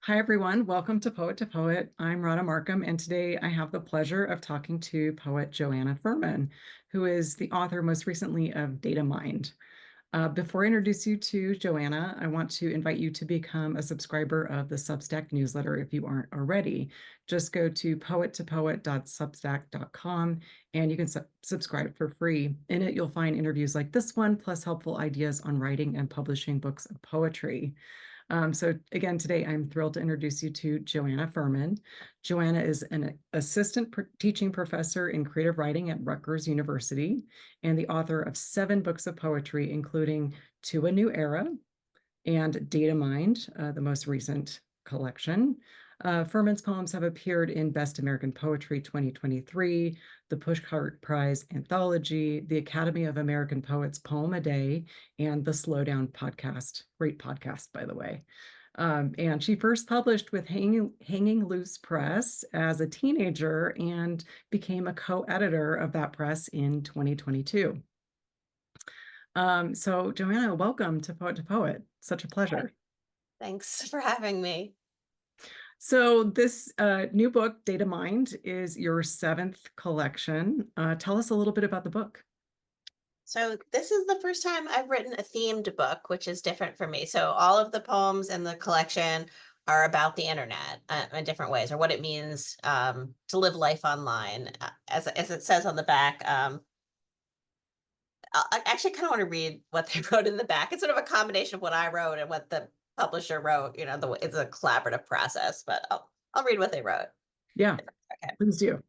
Hi, everyone. Welcome to Poet. I'm Radha Marcum, and today I have the pleasure of talking to poet Joanna Fuhrman, who is the author most recently of Data Mind. Before I introduce you to Joanna, I want to invite you to become a subscriber of the Substack newsletter if you aren't already. Just go to poettopoet.substack.com and you can subscribe for free. In it, you'll find interviews like this one, plus helpful ideas on writing and publishing books of poetry. So again, today I'm thrilled to introduce you to Joanna Fuhrman. Joanna is an assistant teaching professor in creative writing at Rutgers University and the author of 7 books of poetry, including To a New Era and Data Mind, the most recent collection. Fuhrman's poems have appeared in Best American Poetry 2023, the Pushcart Prize Anthology, the Academy of American Poets Poem a Day, and the Slowdown podcast. Great podcast, by the way. And she first published with Hanging Loose Press as a teenager and became a co-editor of that press in 2022. So Joanna, welcome to Poet. Such a pleasure. Thanks for having me. So this new book, Data Mind, is your 7th collection. Tell us a little bit about the book. So this is the first time I've written a themed book, which is different for me. So all of the poems in the collection are about the internet in different ways, or what it means to live life online. As it says on the back, I actually kind of want to read what they wrote in the back. It's sort of a combination of what I wrote and what the publisher wrote. It's a collaborative process, but I'll read what they wrote. Yeah, Okay. please do.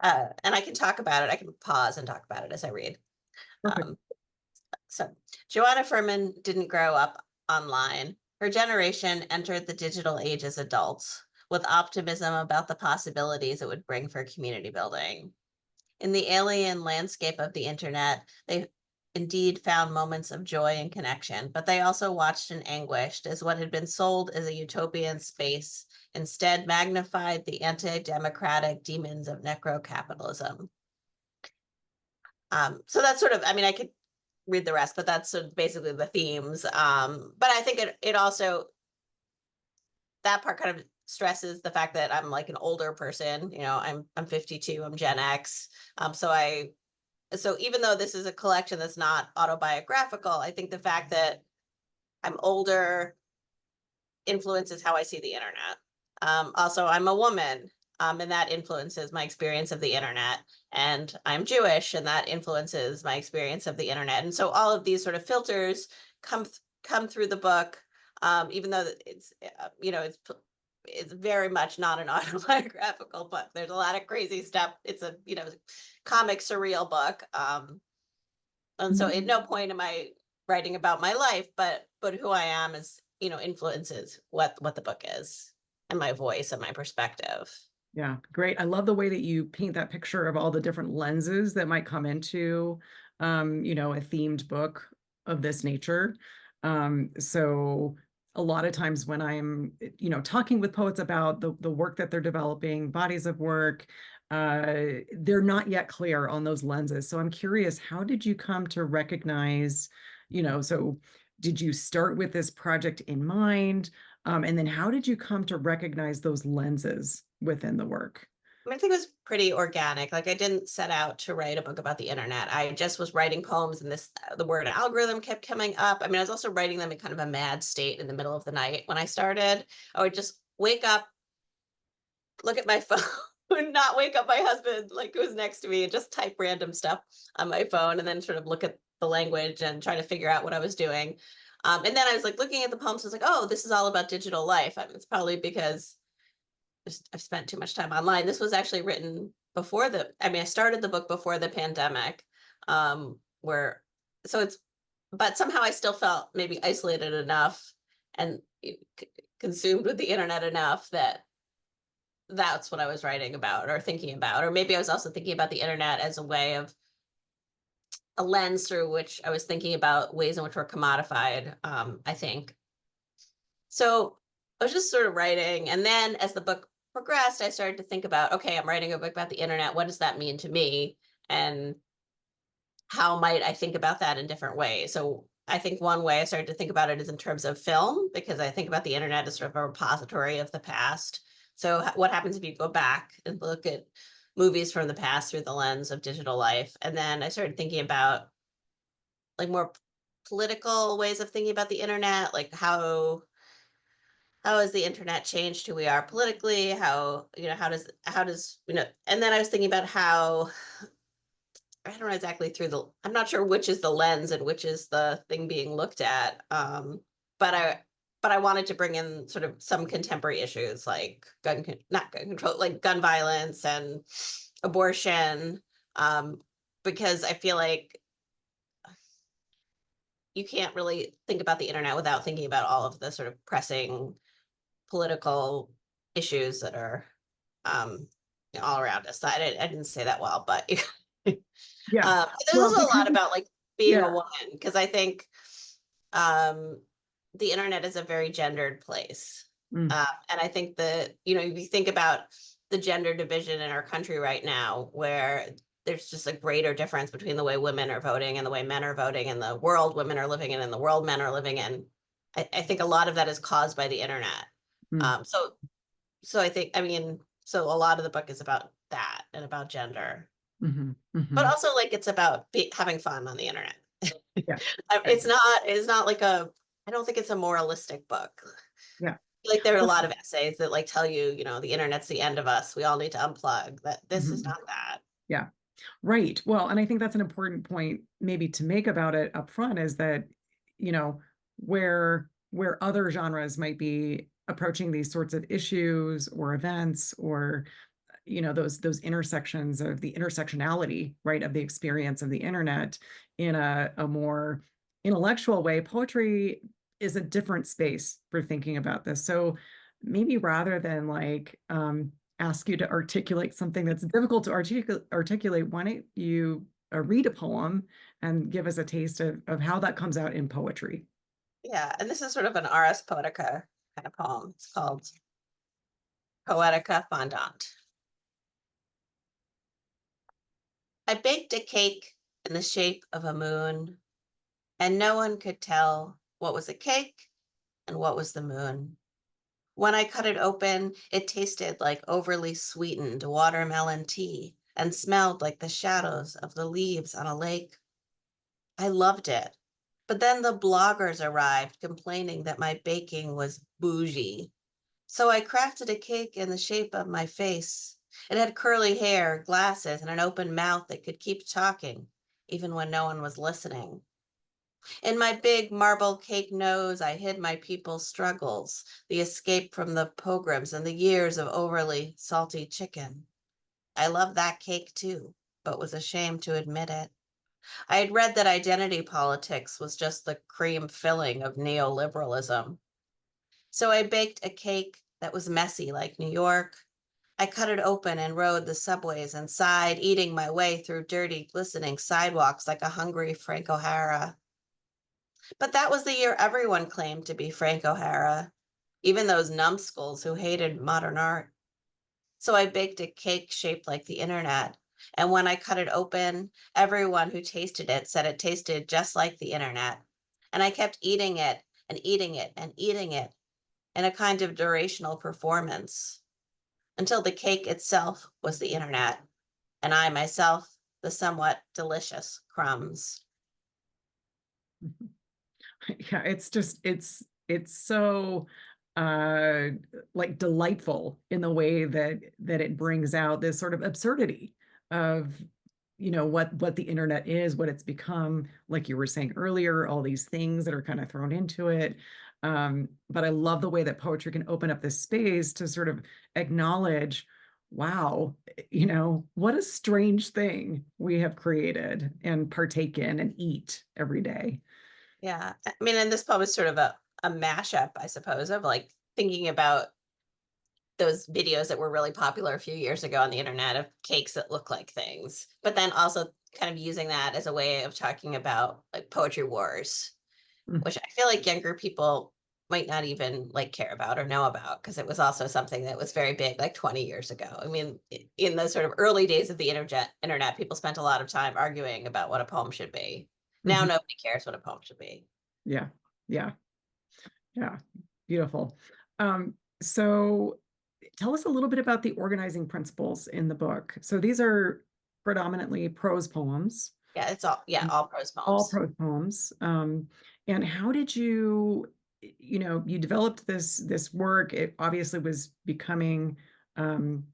And I can talk about it. I can pause and talk about it as I read. Perfect. So Joanna Fuhrman didn't grow up online. Her generation entered the digital age as adults with optimism about the possibilities it would bring for community building. In the alien landscape of the internet, they indeed found moments of joy and connection, but they also watched and anguished as what had been sold as a utopian space instead magnified the anti-democratic demons of necro-capitalism. So that's sort of, I could read the rest, but that's sort of basically the themes. But I think it also, that part kind of stresses the fact that I'm like an older person. I'm 52. I'm Gen X. So even though this is a collection that's not autobiographical, I think the fact that I'm older influences how I see the internet. Also, I'm a woman, and that influences my experience of the internet. And I'm Jewish, and that influences my experience of the internet. And so all of these sort of filters come through the book, even though it's very much not an autobiographical book. There's a lot of crazy stuff. It's a comic surreal book, and so at no point am I writing about my life, but who I am is influences what the book is and my voice and my perspective. Yeah, great. I love the way that you paint that picture of all the different lenses that might come into, a themed book of this nature. So a lot of times when I'm, talking with poets about the work that they're developing, bodies of work, they're not yet clear on those lenses. So I'm curious, how did you come to recognize, so did you start with this project in mind? And then how did you come to recognize those lenses within the work? I think it was pretty organic. Like I didn't set out to write a book about the internet. I just was writing poems and the word algorithm kept coming up. I was also writing them in kind of a mad state in the middle of the night when I started. I would just wake up, look at my phone, not wake up my husband like who was next to me and just type random stuff on my phone and then sort of look at the language and try to figure out what I was doing. And then I was like looking at the poems, I was like, oh, this is all about digital life. It's probably because I've spent too much time online. This was actually written before I started the book before the pandemic, but somehow I still felt maybe isolated enough and consumed with the internet enough that that's what I was writing about or thinking about. Or maybe I was also thinking about the internet as a way of a lens through which I was thinking about ways in which we're commodified, I think. So I was just sort of writing. And then as the book progressed, I started to think about, okay, I'm writing a book about the internet. What does that mean to me? And how might I think about that in different ways? So I think one way I started to think about it is in terms of film, because I think about the internet as sort of a repository of the past. So what happens if you go back and look at movies from the past through the lens of digital life? And then I started thinking about like more political ways of thinking about the internet, like how has the internet changed who we are politically? How, how does, and then I was thinking about how I don't know exactly I'm not sure which is the lens and which is the thing being looked at. But I wanted to bring in sort of some contemporary issues like not gun control, like gun violence and abortion. Um, because I feel like you can't really think about the internet without thinking about all of the sort of pressing political issues that are um, all around us. I didn't say that well, but Yeah. there's Well, also a because lot about like being yeah. a woman, because I think um, the internet is a very gendered place. Mm, And I think that, if you think about the gender division in our country right now, where there's just a greater difference between the way women are voting and the way men are voting, and the world women are living in and the world men are living in. I think a lot of that is caused by the internet. mm, So I think, so a lot of the book is about that and about gender, mhm, but mhm. also like it's about having fun on the internet. Yeah. It's not like I don't think it's a moralistic book. Yeah. Like there are a Well, lot of essays that like tell you, the internet's the end of us. We all need to unplug. That this is mhm. not that. Yeah. Right. Well, and I think that's an important point maybe to make about it up front is that, you know, where other genres might be approaching these sorts of issues or events or those intersections of the intersectionality, right, of the experience of the internet in a more intellectual way, poetry is a different space for thinking about this. So maybe rather than like ask you to articulate something that's difficult to articulate, why don't you read a poem and give us a taste of how that comes out in poetry? Yeah, and this is sort of an Ars Poetica kind of poem. It's called Poetica Fondant. I baked a cake in the shape of a moon, and no one could tell what was a cake and what was the moon. When I cut it open, it tasted like overly sweetened watermelon tea and smelled like the shadows of the leaves on a lake. I loved it. But then the bloggers arrived complaining that my baking was bougie. So I crafted a cake in the shape of my face. It had curly hair, glasses, and an open mouth that could keep talking, even when no one was listening. In my big marble cake nose, I hid my people's struggles, the escape from the pogroms and the years of overly salty chicken. I loved that cake too, but was ashamed to admit it. I had read that identity politics was just the cream filling of neoliberalism. So I baked a cake that was messy like New York. I cut it open and rode the subways and sighed, eating my way through dirty, glistening sidewalks like a hungry Frank O'Hara. But that was the year everyone claimed to be Frank O'Hara, even those numbskulls who hated modern art. So I baked a cake shaped like the internet. And when I cut it open, everyone who tasted it said it tasted just like the internet. And I kept eating it and eating it and eating it in a kind of durational performance until the cake itself was the internet, and I myself the somewhat delicious crumbs. Yeah, it's just it's so uh like delightful in the way that it brings out this sort of absurdity of what the internet is, what it's become, like you were saying earlier, all these things that are kind of thrown into it. But I love the way that poetry can open up this space to sort of acknowledge, wow, what a strange thing we have created and partake in and eat every day. Yeah. And this poem is sort of a mashup, I suppose, of like thinking about those videos that were really popular a few years ago on the internet of cakes that look like things, but then also kind of using that as a way of talking about like poetry wars, Mm, which I feel like younger people might not even like care about or know about, because it was also something that was very big like 20 years ago. In the sort of early days of the internet, people spent a lot of time arguing about what a poem should be. Now mhm. nobody cares what a poem should be. Yeah. Yeah. Yeah. Beautiful. So tell us a little bit about the organizing principles in the book. So these are predominantly prose poems, Yeah, it's all, yeah, all prose all poems. prose poems. And how did you, you developed this work? It obviously was becoming, um,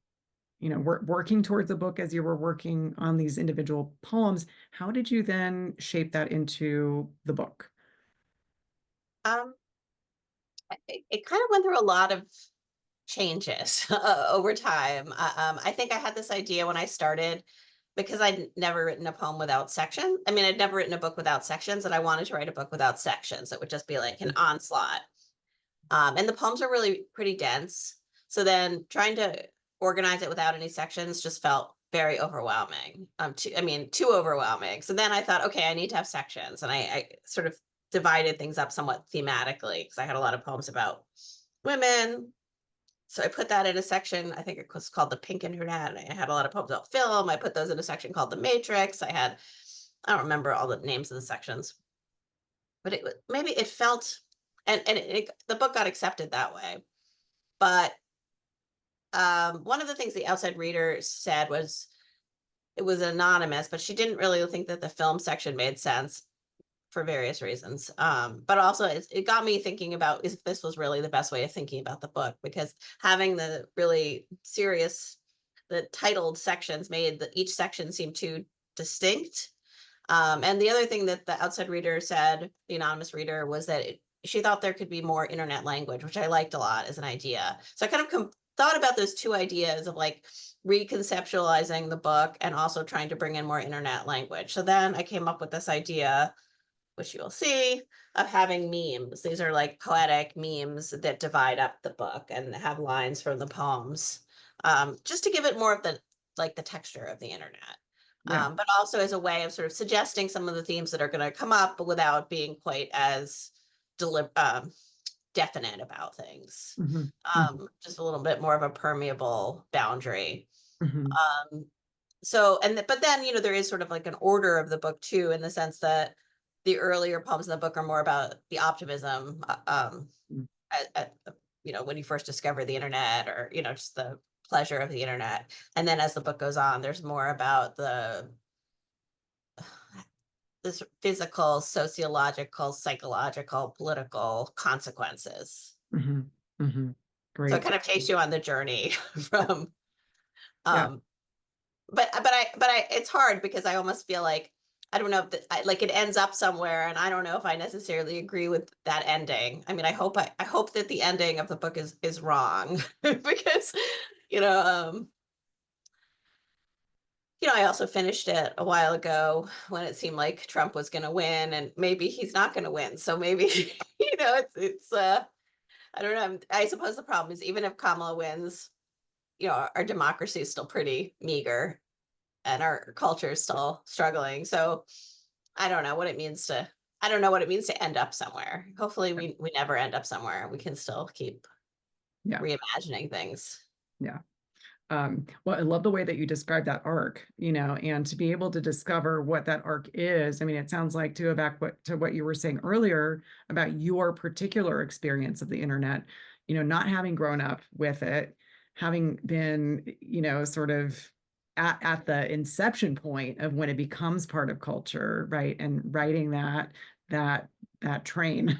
working towards a book as you were working on these individual poems. How did you then shape that into the book? Um, it kind of went through a lot of changes over time. I think I had this idea when I started because I'd never written a poem without section. I mean, I'd never written a book without sections, and I wanted to write a book without sections. It would just be like an onslaught. And the poems are really pretty dense. So then trying to organize it without any sections just felt very overwhelming. I mean, too overwhelming. So then I thought, okay, I need to have sections. And I sort of divided things up somewhat thematically because I had a lot of poems about women. So I put that in a section. I think it was called the Pink Internet. I had a lot of poems about film. I put those in a section called the Matrix. I don't remember all the names of the sections, but maybe it felt, the book got accepted that way. But one of the things the outside reader said was it was anonymous, but she didn't really think that the film section made sense for various reasons. But also it got me thinking about if this was really the best way of thinking about the book, because having the really serious, the titled sections made each section seem too distinct. And the other thing that the outside reader said, the anonymous reader, was that she thought there could be more internet language, which I liked a lot as an idea. So I kind of thought about those two ideas of like reconceptualizing the book and also trying to bring in more internet language. So then I came up with this idea, which you will see, of having memes. These are like poetic memes that divide up the book and have lines from the poems, just to give it more of the like the texture of the internet. Yeah. But also as a way of sort of suggesting some of the themes that are going to come up, but without being quite as definite about things. Mhm, mhm, Just a little bit more of a permeable boundary. mhm. Um, but then, there is sort of like an order of the book too, in the sense that the earlier poems in the book are more about the optimism, Mm, when you first discover the internet, or, just the pleasure of the internet. And then as the book goes on, there's more about this physical, sociological, psychological, political consequences. mhm, mhm. So it Great. kind of takes you on the journey from, Yeah, um, it's hard because I almost feel like I don't know if like it ends up somewhere, and I don't know if I necessarily agree with that ending. I mean, I hope that the ending of the book is wrong because you know um I also finished it a while ago when it seemed like Trump was going to win, and maybe he's not going to win. So maybe it's I don't know. I suppose the problem is, even if Kamala wins, our democracy is still pretty meager and our culture is still struggling. So I don't know what it means to I don't know what it means to end up somewhere. Hopefully we never end up somewhere. We can still keep yeah, reimagining things. yeah. Well, I love the way that you describe that arc, and to be able to discover what that arc is. I mean, it sounds like, to go back to what you were saying earlier about your particular experience of the internet, not having grown up with it, having been, sort of at the inception point of when it becomes part of culture, right? And riding that that train,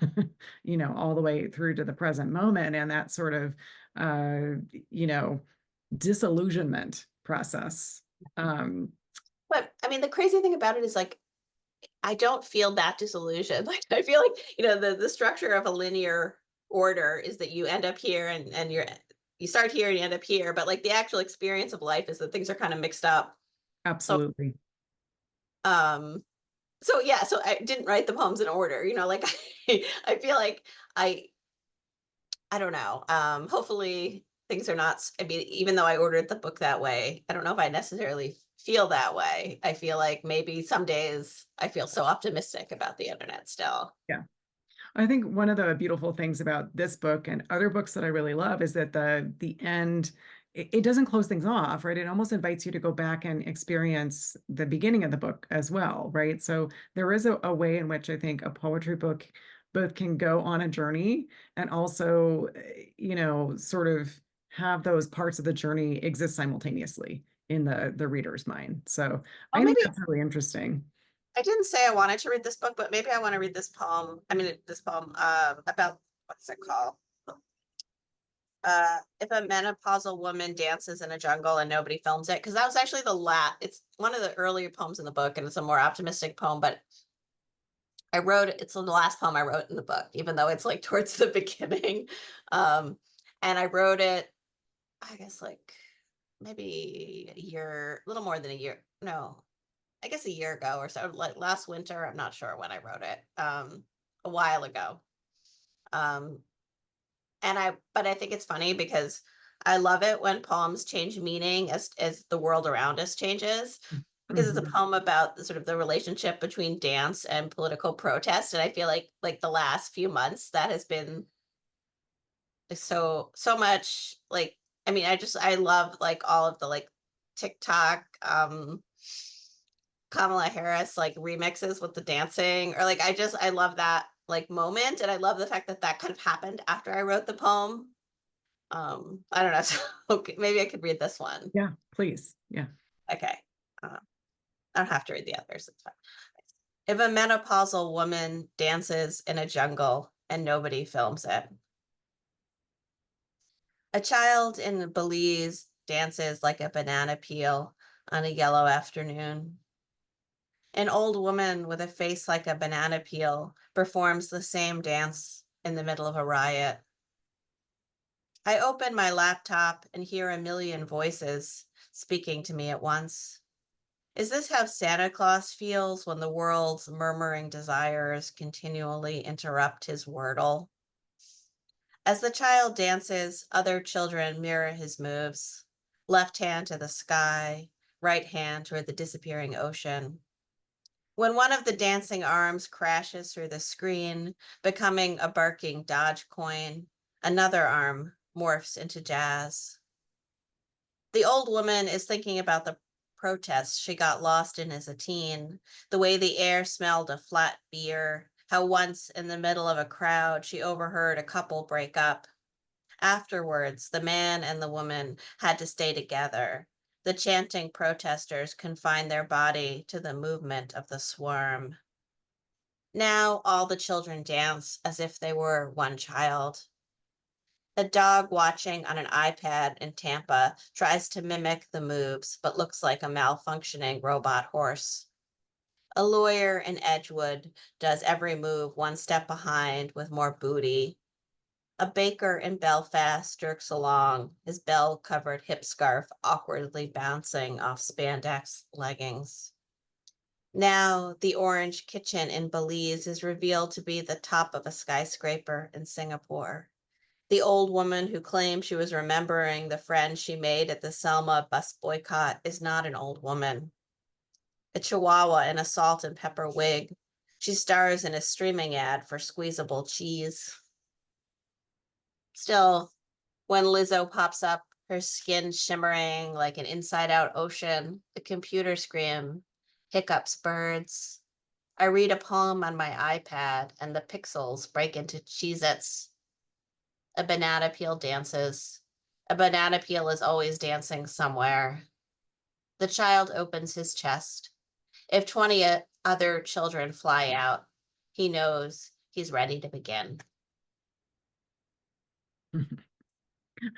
all the way through to the present moment, and that sort of you know disillusionment process. Um, But I mean, the crazy thing about it is, like, I don't feel that disillusioned. Like, I feel like, the structure of a linear order is that you end up here, and you start here and you end up here. But like the actual experience of life is that things are kind of mixed up. So Absolutely. um so yeah, so I didn't write the poems in order, like I feel like I I don't know. Hopefully things are not I mean, even though I ordered the book that way, I don't know if I necessarily feel that way. I feel like maybe some days I feel so optimistic about the internet still. Yeah. I think one of the beautiful things about this book and other books that I really love is that the end it doesn't close things off, right? It almost invites you to go back and experience the beginning of the book as well, right? So there is a way in which I think a poetry book both can go on a journey and also, sort of have those parts of the journey exist simultaneously in the reader's mind. So Oh, I think maybe that's really interesting. I didn't say I wanted to read this book, but maybe I want to read this poem. I mean, this poem about what's it called? If a menopausal woman dances in a jungle and nobody films it, because that was actually the last. It's one of the earlier poems in the book, and it's a more optimistic poem. But I wrote it's the last poem I wrote in the book, even though it's like towards the beginning. And I wrote it, I guess, like maybe a year, a little more than a year. No, I guess a year ago or so, like last winter. I'm not sure when I wrote it. A while ago. Um, but I think it's funny because I love it when poems change meaning as the world around us changes, because it's a Mhm. poem about the sort of the relationship between dance and political protest, and I feel like the last few months that has been so much like, I mean, I love like all of the like TikTok Kamala Harris like remixes with the dancing, or like I love that like moment, and I love the fact that that kind of happened after I wrote the poem. I don't know. So, okay, maybe I could read this one. Yeah, please. Yeah. Okay. Uh, I don't have to read the others. It's fine. If a menopausal woman dances in a jungle and nobody films it, a child in Belize dances like a banana peel on a yellow afternoon. An old woman with a face like a banana peel performs the same dance in the middle of a riot. I open my laptop and hear a million voices speaking to me at once. Is this how Santa Claus feels when the world's murmuring desires continually interrupt his wordle? As the child dances, other children mirror his moves. Left hand to the sky, right hand toward the disappearing ocean. When one of the dancing arms crashes through the screen, becoming a barking Dodge coin, another arm morphs into jazz. The old woman is thinking about the protests she got lost in as a teen, the way the air smelled of flat beer, how once in the middle of a crowd she overheard a couple break up. Afterwards, the man and the woman had to stay together. The chanting protesters confined their body to the movement of the swarm. Now all the children dance as if they were one child. A dog watching on an iPad in Tampa tries to mimic the moves, but looks like a malfunctioning robot horse. A lawyer in Edgewood does every move one step behind with more booty. A baker in Belfast jerks along, his bell covered hip scarf awkwardly bouncing off spandex leggings. Now, the orange kitchen in Belize is revealed to be the top of a skyscraper in Singapore. The old woman who claimed she was remembering the friend she made at the Selma bus boycott is not an old woman. A chihuahua in a salt and pepper wig. She stars in a streaming ad for squeezable cheese. Still, when Lizzo pops up, her skin shimmering like an inside out ocean, the computer scream, hiccups birds. I read a poem on my iPad and the pixels break into Cheez-Its. A banana peel dances. A banana peel is always dancing somewhere. The child opens his chest. If 20 other children fly out, he knows he's ready to begin.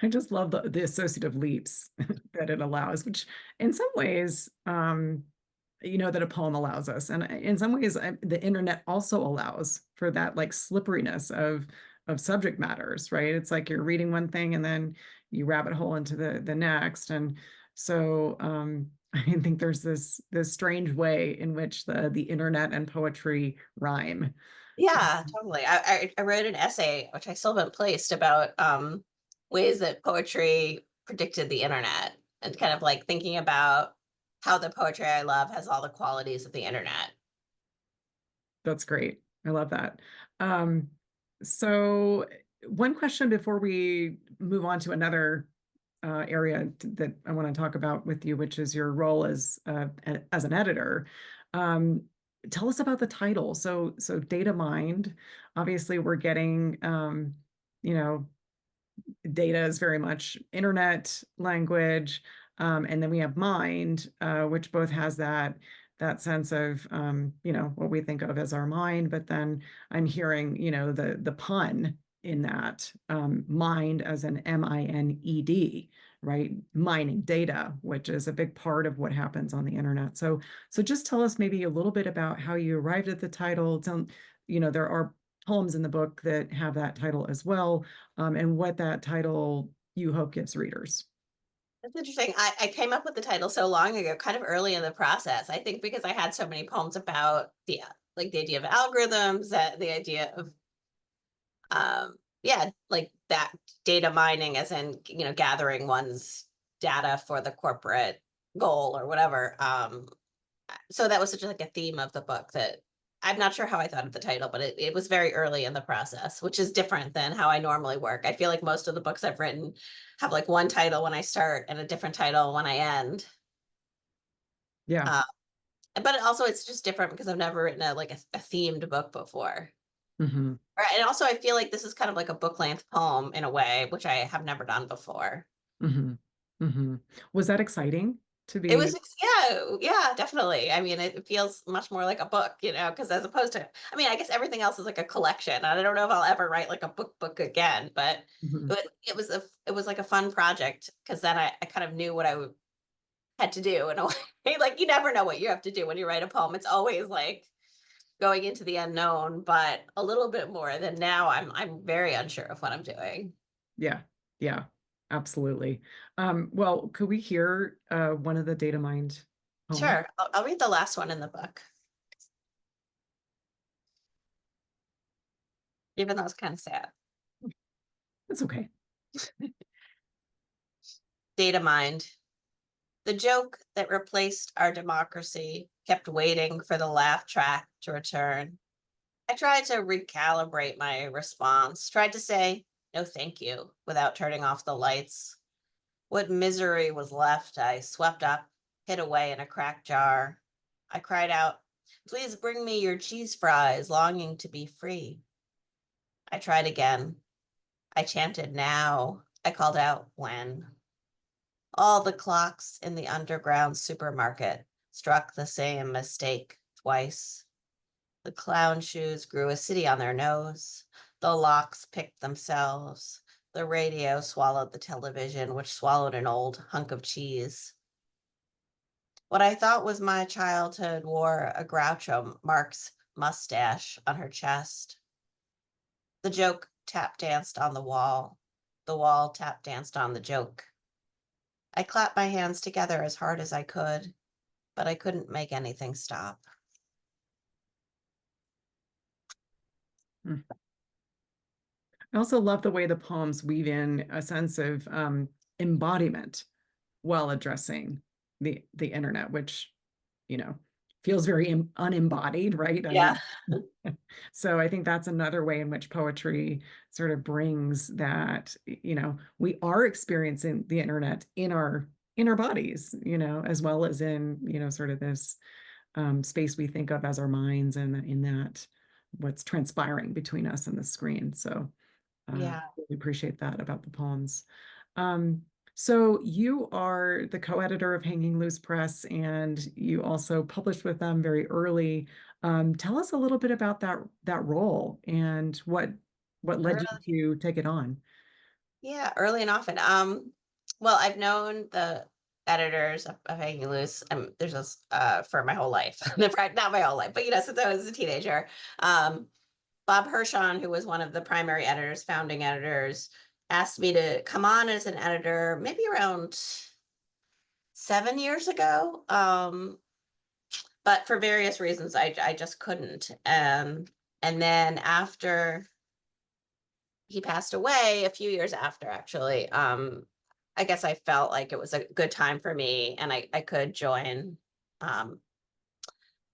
I just love the associative leaps that it allows, which in some ways, that a poem allows us. And in some ways, the internet also allows for that like slipperiness of subject matters, right? It's like you're reading one thing and then you rabbit hole into the next. And so I think there's this strange way in which the internet and poetry rhyme. Yeah, totally. I wrote an essay, which I still haven't placed, about ways that poetry predicted the internet, and kind of like thinking about how the poetry I love has all the qualities of the internet. That's great. I love that. Um, so one question before we move on to another area that I want to talk about with you, which is your role as an editor. Um, Tell us about the title. So data mined. Obviously, we're getting you know, data is very much internet language, and then we have mind, which both has that sense of what we think of as our mind. But then I'm hearing the pun in that, mind as an MINED, right? Mining data, which is a big part of what happens on the internet. So just tell us maybe a little bit about how you arrived at the title. There are poems in the book that have that title as well, and what that title you hope gives readers. That's interesting. I came up with the title so long ago, kind of early in the process. I think because I had so many poems about the idea of algorithms, that the idea of yeah, like that data mining, as in gathering one's data for the corporate goal or whatever. So that was such like a theme of the book that I'm not sure how I thought of the title, but it was very early in the process, which is different than how I normally work. I feel like most of the books I've written have like one title when I start and a different title when I end. Yeah. Uh, but also it's just different because I've never written a themed book before. Hmm. And also I feel like this is kind of like a book length poem in a way, which I have never done before. Hmm. Hmm. Was that exciting to It was, be? yeah, yeah, definitely. I mean, it feels much more like a book, because as opposed to, I mean, I guess everything else is like a collection. And I don't know if I'll ever write like a book again, but Mhm. it was like a fun project because then I kind of knew what had to do in a way. Like you never know what you have to do when you write a poem. It's always like going into the unknown, but a little bit more than now. I'm very unsure of what I'm doing. Yeah. Yeah. Absolutely. Well, could we hear one of the data mined poems? Sure, I'll read the last one in the book, even though it's kind of sad. It's okay. Data mined. The joke that replaced our democracy kept waiting for the laugh track to return. I tried to recalibrate my response, tried to say, no, thank you, without turning off the lights. What misery was left, I swept up, hid away in a cracked jar. I cried out, please bring me your cheese fries, longing to be free. I tried again. I chanted now. I called out when. All the clocks in the underground supermarket struck the same mistake twice. The clown shoes grew a city on their nose. The locks picked themselves. The radio swallowed the television, which swallowed an old hunk of cheese. What I thought was my childhood wore a Groucho Marx mustache on her chest. The joke tap danced on the wall. The wall tap danced on the joke. I clapped my hands together as hard as I could, but I couldn't make anything stop. Mm. I also love the way the poems weave in a sense of embodiment while addressing the internet, which you know feels very unembodied, right? I Yeah. mean, so I think that's another way in which poetry sort of brings that, we are experiencing the internet in our bodies, as well as in, sort of this space we think of as our minds, and in that what's transpiring between us and the screen. So Yeah. really appreciate that about the poems. Um, so you are the co-editor of Hanging Loose Press, and you also published with them very early. Tell us a little bit about that role and what led Early, you to take it on. yeah, early and often. Well, I've known the editors of Hanging Loose. There's this for my whole life. Not my whole life, but since I was a teenager. Um, Bob Hirschon, who was one of the primary editors, founding editors, asked me to come on as an editor maybe around 7 years ago. But for various reasons, I just couldn't. And then after he passed away, a few years after, actually, I guess I felt like it was a good time for me, and I could join um,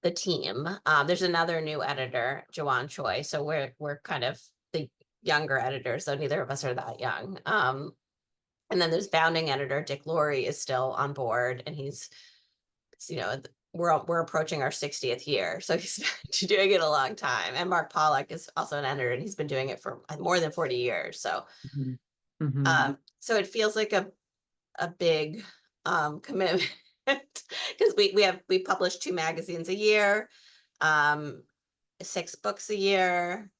the team. There's another new editor, Joanne Choi, so we're kind of the younger editors, though neither of us are that young. And then there's founding editor Dick Laurie is still on board, and he's, you know, we're approaching our 60th year, so he's been doing it a long time. And Mark Pollack is also an editor, and he's been doing it for more than 40 years. So, Mhm. Mhm. so it feels like a big commitment because we publish 2 magazines a year, um, 6 books a year,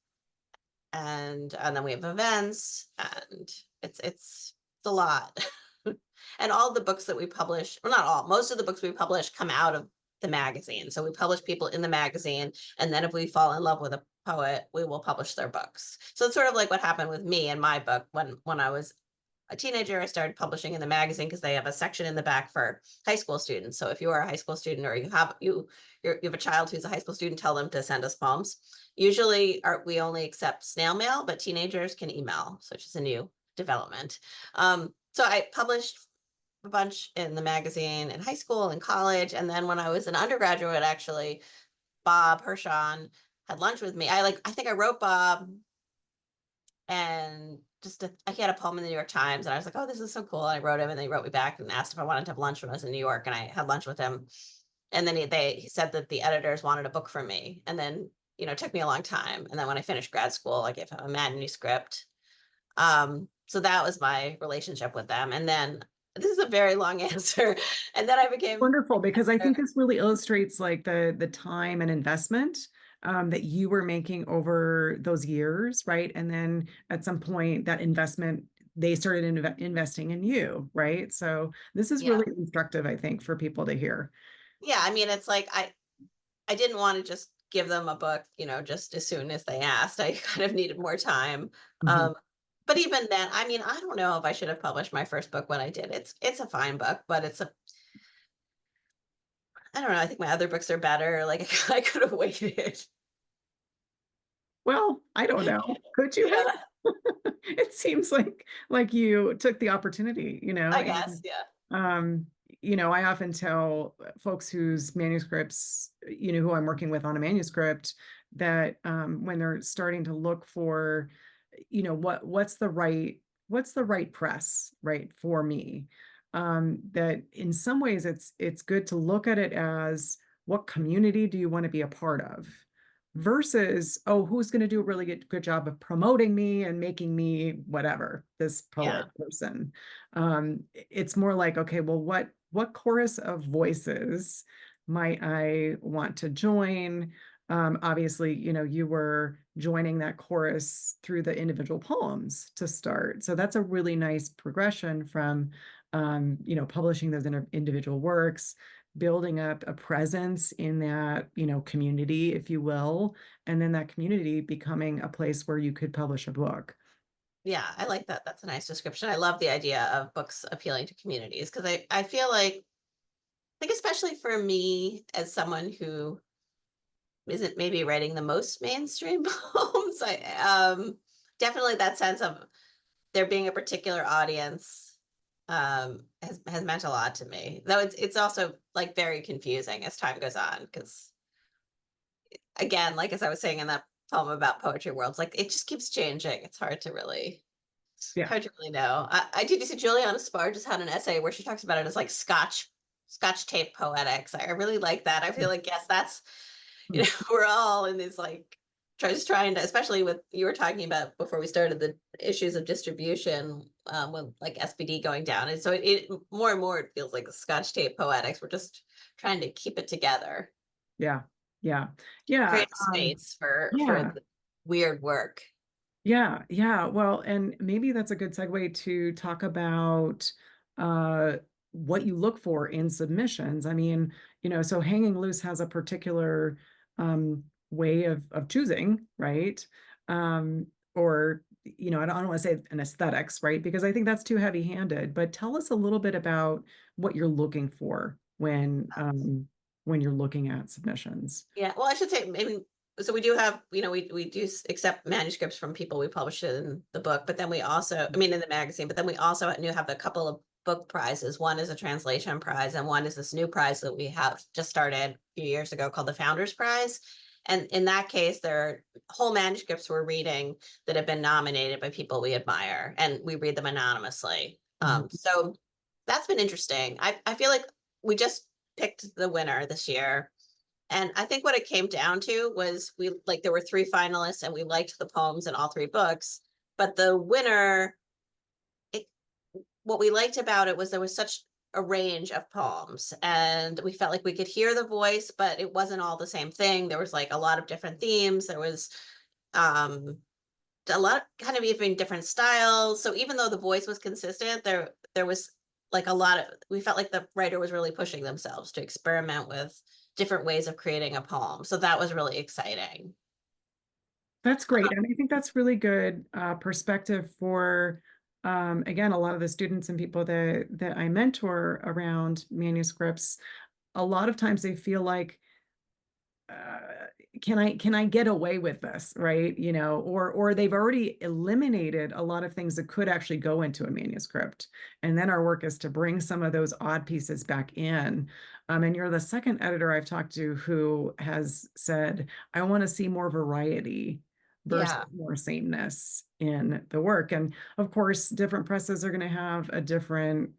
and then we have events, and it's a lot. And all the books that we publish, well, not all, most of the books we publish come out of the magazine. So we publish people in the magazine, and then if we fall in love with a poet, we will publish their books. So it's sort of like what happened with me and my book. When I was a teenager, I started publishing in the magazine because they have a section in the back for high school students. So if you are a high school student, or you have a child who's a high school student, tell them to send us poems. Usually we only accept snail mail, but teenagers can email, which is a new development. So I published a bunch in the magazine in high school and college. And then when I was an undergraduate, actually, Bob Hershon had lunch with me. I think I wrote Bob, and he had a poem in the New York Times, and I was like, oh, this is so cool. And I wrote him, and then he wrote me back and asked if I wanted to have lunch when I was in New York, and I had lunch with him. And then he said that the editors wanted a book from me, and then, it took me a long time. And then when I finished grad school, I gave him a manuscript. So that was my relationship with them. And then this is a very long answer. And then I became Wonderful, because I think this really illustrates like the time and investment that you were making over those years, right? And then at some point, that investment, they started investing in you, right? So this is yeah. really instructive, I think, for people to hear. Yeah, I mean, it's like I didn't want to just give them a book, just as soon as they asked. I kind of needed more time. Mhm. Um, but even then, I mean, I don't know if I should have published my first book when I did. It's a fine book, but I don't know. I think my other books are better. Like I could have waited. Well, I don't know. Could you Yeah, have? It seems like you took the opportunity, I guess. and Yeah. um, I often tell folks whose manuscripts, who I'm working with on a manuscript, that when they're starting to look for, what's the right press, right, for me, that in some ways it's good to look at it as what community do you want to be a part of versus, oh, who's going to do a really good job of promoting me and making me whatever, this Yeah. poet person. It's more like, okay, well, what chorus of voices might I want to join? Obviously, you were joining that chorus through the individual poems to start. So that's a really nice progression from, publishing those individual works, building up a presence in that, community, if you will, and then that community becoming a place where you could publish a book. Yeah, I like that. That's a nice description. I love the idea of books appealing to communities because I feel like especially for me as someone who isn't maybe writing the most mainstream poems, definitely that sense of there being a particular audience has meant a lot to me. Though it's also like very confusing as time goes on because, again, like as I was saying in that poem about poetry worlds, like it just keeps changing. It's Yeah. hard to really know. I did see Juliana Spar just had an essay where she talks about it as like Scotch tape poetics. I really like that. I feel like, yes, that's, we're all in this like just trying to, especially with you were talking about before we started the issues of distribution, with like SPD going down. And so it more and more it feels like Scotch tape poetics. We're just trying to keep it together, Yeah. Yeah. Yeah. create a space for Yeah. the weird work. Yeah, yeah. Well, and maybe that's a good segue to talk about uh, what you look for in submissions. I mean, so Hanging Loose has a particular way of choosing, right? Or, I don't want to say an aesthetics, right? Because I think that's too heavy-handed. But tell us a little bit about what you're looking for when you're looking at submissions. Yeah, well, I should say maybe so we do have, we do accept manuscripts from people we publish in the book, but then we also, I mean, in the magazine, but then we also have a couple of book prizes. One is a translation prize, and one is this new prize that we have just started a few years ago called the Founders Prize. And in that case, there are whole manuscripts we're reading that have been nominated by people we admire, and we read them anonymously. Mhm. So that's been interesting. I feel like we just picked the winner this year. And I think what it came down to was we like there were three finalists and we liked the poems in all three books. But the winner, it, what we liked about it was there was such a range of poems and we felt like we could hear the voice, but it wasn't all the same thing. There was like a lot of different themes. There was um a lot of kind of even different styles. So even though the voice was consistent, there was like a lot of we felt like the writer was really pushing themselves to experiment with different ways of creating a poem. So that was really exciting. That's great. And I think that's really good perspective for, again, a lot of the students and people that I mentor around manuscripts. A lot of times they feel like, uh, can I get away with this, right? Or they've already eliminated a lot of things that could actually go into a manuscript. And then our work is to bring some of those odd pieces back in. And you're the second editor I've talked to who has said, I want to see more variety versus Yeah. more sameness in the work. And of course, different presses are going to have a different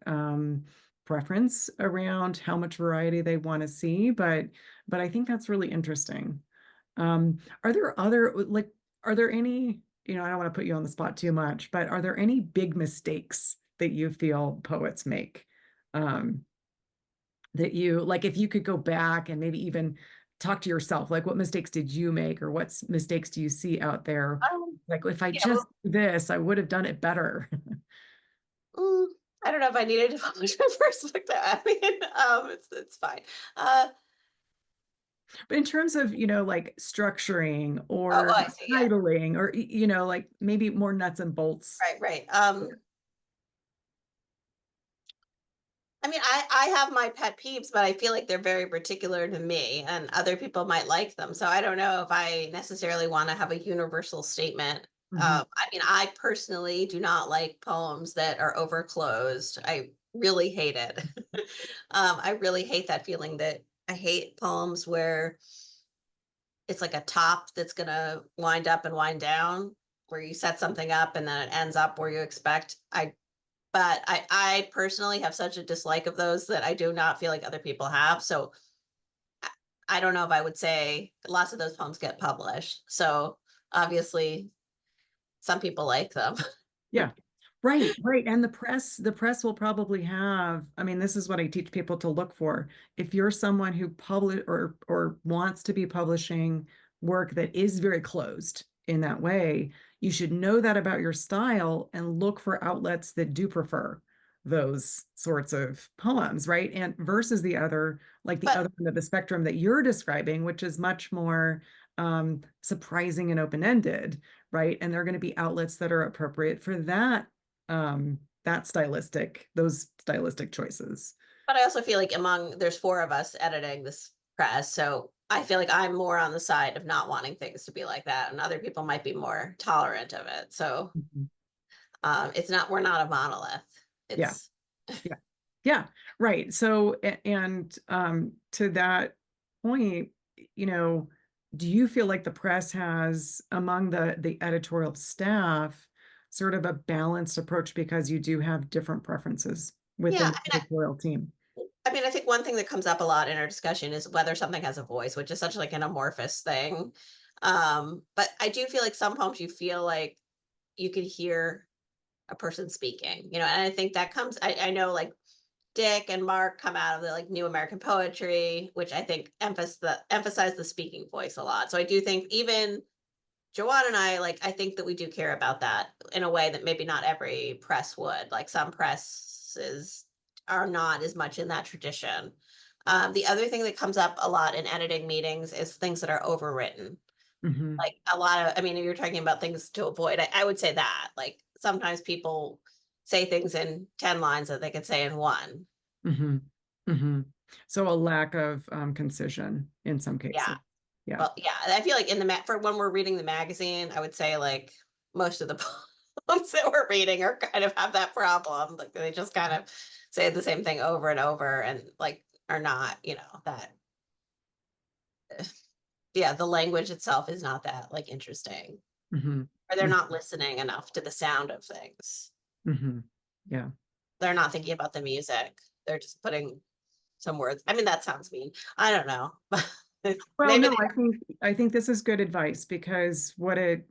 preference around how much variety they want to see, but I think that's really interesting. Are there other, like, are there any, I don't want to put you on the spot too much, but are there any big mistakes that you feel poets make? Um, that you, like, if you could go back and maybe even talk to yourself, like, what mistakes did you make, or what mistakes do you see out there? Like, if I Yeah. just Well, do this, I would have done it better. mm, I don't know if I needed to publish my first book. That I mean, it's fine. Uh, But in terms of, like structuring oh, or I see. Yeah. titling or, like maybe more nuts and bolts. Right. Right. I mean, I have my pet peeves, but I feel like they're very particular to me, and other people might like them. So I don't know if I necessarily want to have a universal statement. Mhm. I mean, I personally do not like poems that are overclosed. I really hate it. I really hate that feeling that I hate poems where it's like a top that's gonna wind up and wind down, where you set something up and then it ends up where you expect. I personally have such a dislike of those that I do not feel like other people have. So I I don't know if I would say lots of those poems get published. So obviously some people like them. Yeah. Right, right. And the press will probably have, I mean, this is what I teach people to look for. If you're someone who publish or wants to be publishing work that is very closed in that way, you should know that about your style and look for outlets that do prefer those sorts of poems, right? And versus the other, like the But other end of the spectrum that you're describing, which is much more surprising and open-ended, right? And there are going to be outlets that are appropriate for those stylistic choices. I also feel like among there's four of us editing this press. So I feel like I'm more on the side of not wanting things to be like that. And other people might be more tolerant of it. So Mhm. it's not we're not a monolith. Yeah, It's yeah, yeah, right. So, and to that point, you know, do you feel like the press has among the editorial staff sort of a balanced approach because you do have different preferences yeah. within the editorial team? I mean, I think one thing that comes up a lot in our discussion is whether something has a voice, which is such like an amorphous thing. But I do feel like some poems you feel like you can hear a person speaking, and I think that comes, I know like Dick and Mark come out of the like new American poetry, which I think emphasize the speaking voice a lot. So I do think even Joanna and I, like, I think that we do care about that in a way that maybe not every press would. Like some presses are not as much in that tradition. The other thing that comes up a lot in editing meetings is things that are overwritten. Hmm. Like a lot of, I mean, if you're talking about things to avoid, I would say that. Like sometimes people say things in 10 lines that they could say in one. Hmm. Hmm. So a lack of concision in some Yeah. cases. Yeah. Well, yeah, I feel like in the for when we're reading the magazine, I would say like most of the poems that we're reading are kind of have that problem. Like they just kind of say the same thing over and over, and like are not, that. Yeah, the language itself is not that like interesting, Hmm. or they're not listening enough to the sound of things. Hmm. Yeah. they're not thinking about the music. They're just putting some words. I mean, that sounds mean. I don't know. Well, Maybe no, they, I think this is good advice, because what it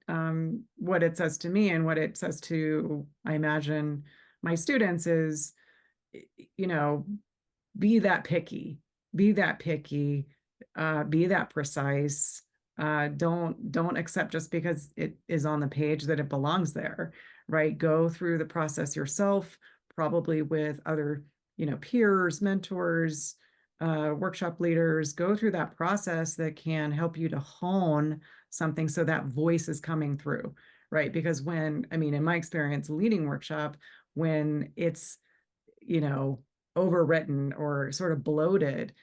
says to me and what it says to, I imagine, my students is, you know, be that picky, be that picky, be that precise. Don't accept just because it is on the page that it belongs there, right? Go through the process yourself, probably with other, peers, mentors, workshop leaders. Go through that process that can help you to hone something so that voice is coming through, right? Because I mean, in my experience leading workshop, when it's, you know, overwritten or sort of bloated,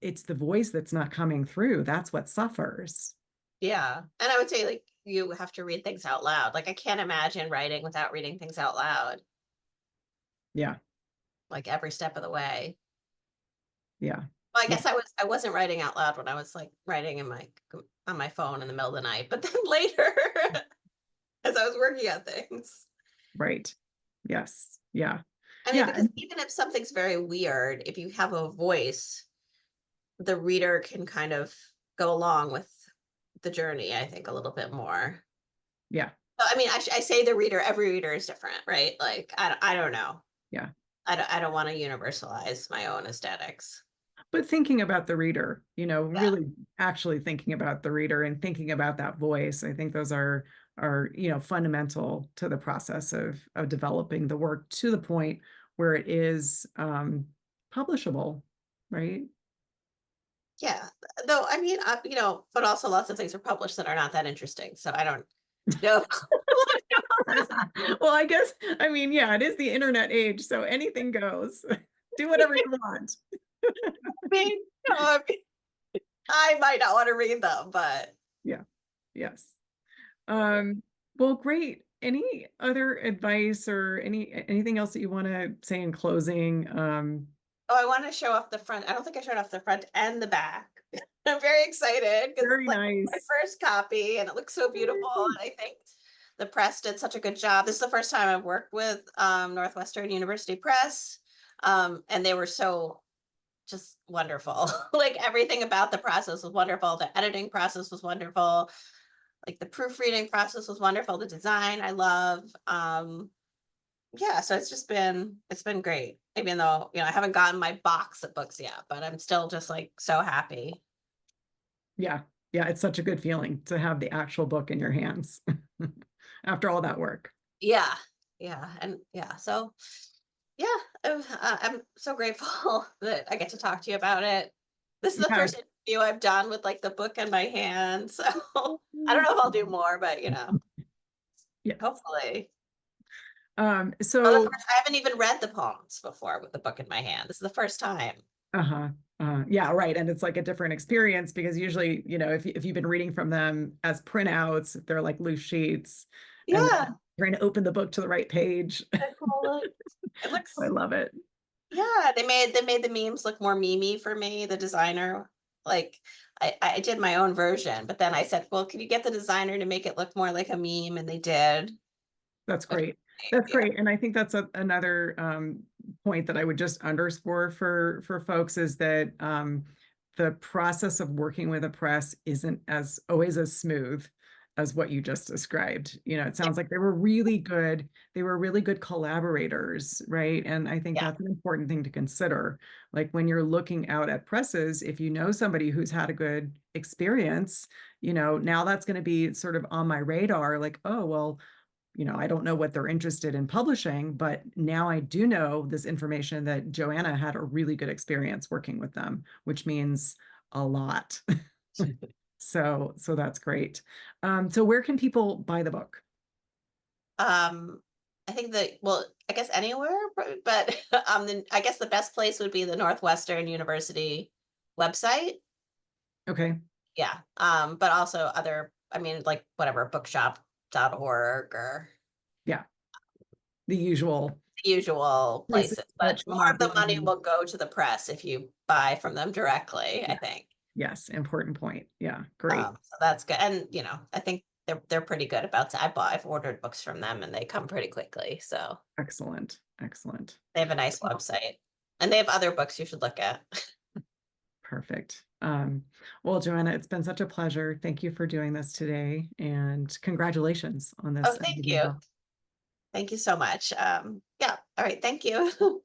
it's the voice that's not coming through. That's what suffers. yeah. And I would say like you have to read things out loud. Like I can't imagine writing without reading things out loud, Yeah. like every step of the way. Yeah. Well, I Yeah. guess I wasn't writing out loud when I was like writing in my on my phone in the middle of the night, but then later as I was working on things. Right. Yes. Yeah. I mean, Yeah. because even if something's very weird, if you have a voice, the reader can kind of go along with the journey, I think, a little bit more. Yeah. So, I mean, I say the reader, every reader is different, right? Like, I don't know. Yeah. I don't want to universalize my own aesthetics. But thinking about the reader, Yeah. really actually thinking about the reader and thinking about that voice, I think those are, fundamental to the process of developing the work to the point where it is publishable, right? Yeah. Though, I mean, but also lots of things are published that are not that interesting. So I don't know. Well, I guess, I mean, yeah, it is the internet age, so anything goes. Do whatever you want. mean, I mean, I might not want to read them, but Yeah. Yes. Um, well, great. Any other advice or anything else that you want to say in closing? oh, I want to show off the front. I don't think I showed off the front and the back. I'm very excited because it's Very like my nice. first copy and it looks so beautiful. And I think the press did such a good job. This is the first time I've worked with Northwestern University Press. And they were so just wonderful. Like everything about the process was wonderful. The editing process was wonderful. Like the proofreading process was wonderful. The design I love. Yeah, so it's been great. Even though, I haven't gotten my box of books yet, but I'm still just like so happy. Yeah. Yeah, it's such a good feeling to have the actual book in your hands after all that work. Yeah. Yeah. And yeah, so yeah, I'm so grateful that I get to talk to you about it. This is the Yeah. first interview I've done with like the book in my hand. So I don't know if I'll do more, but Yeah. hopefully. Oh, So I haven't even read the poems before with the book in my hand. This is the first time. uh-huh. Yeah, right. And it's like a different experience because usually, if you've been reading from them as printouts, if they're like loose sheets, and then Yeah. trying to open the book to the right page. It I looks love it. Yeah, they made the memes look more memey for me, the designer. Like I did my own version, but then I said, well, can you get the designer to make it look more like a meme? And they did. That's Which, great. That's yeah. great. And I think that's another point that I would just underscore for folks is that the process of working with a press isn't as always as smooth as what you just described. It Yeah. sounds like they were really good. They were really good collaborators, right? And I think Yeah. that's an important thing to consider. Like when you're looking out at presses, if you know somebody who's had a good experience, now that's going to be sort of on my radar, like, oh, well, I don't know what they're interested in publishing, but now I do know this information that Joanna had a really good experience working with them, which means a lot. So that's great. So where can people buy the book? Um, I think that, well, I guess anywhere, but I guess the best place would be the Northwestern University website. Okay. Yeah. But also other, I mean, like whatever, bookshop.org or Yeah. The usual usual places places, but that more show up of the money in. will go to the press if you buy from them directly, I Yeah. think. Yes. Important point. Yeah. Great. So that's good. And I think they're pretty good about I've ordered books from them and they come pretty quickly. So Excellent. Excellent. They have a nice website, and they have other books you should look at. Perfect. Well, Joanna, it's been such a pleasure. Thank you for doing this today, and congratulations on Oh, this thank amazing you. book. Thank you so much. Yeah. All right. Thank you.